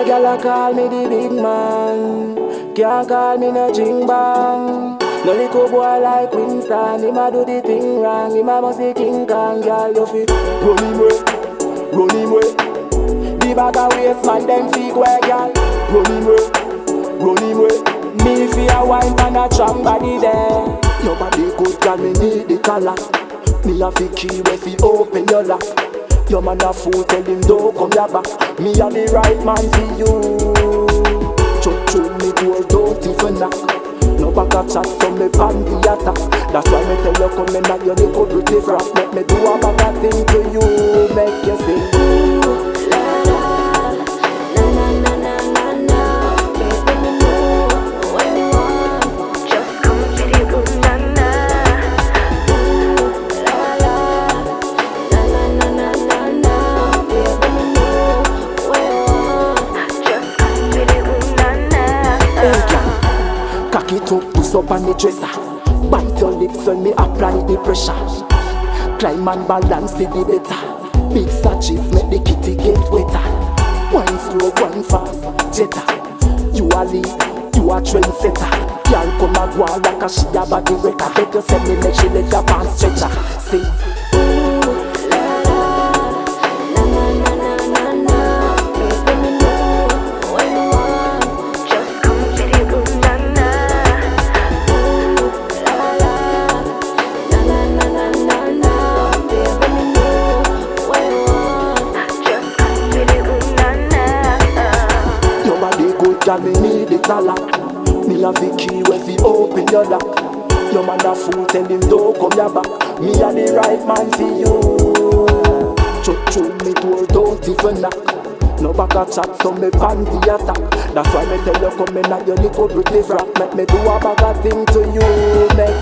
Girl a call me the big man, can't call me no jing bang. No little boy like Winston, him a do the thing wrong, him a must be King Kong. Girl you fi run him way, run him way. The bag a waste man them feet way, girl. Run him way, run him way. Me fi a wine and a strong body there. Your body good, girl, me need the collar. Me a fi key way fi open your lock. Your man a fool, tell him don't come here back. Me a the right man for you. Chuck through me door, don't even knock. No back a chat from me pan the attack. That's why me tell you come in and you the good with the rap. Make me do a bag a thing to you, make you sing. Cock it up, push up on the dresser. Bite your lips when me apply the pressure. Climb and balance it the better. Big satchels make the kitty get wetter. One slow, one fast, jetta. You a lead, you a trendsetter. Y'all come a go like a she a body wrecker. Bet you send me make she let your pants stretcher. Sing. Girl, me need it a lot. Me have the key where fi open your lock. Your man a fool, tell him don't come here back. Me a the right man for you. Chuck through me door, don't even knock. No back a chat, so me pan the attack. That's why me tell you come in and you little pretty frack. Make me do a bag of thing to you, make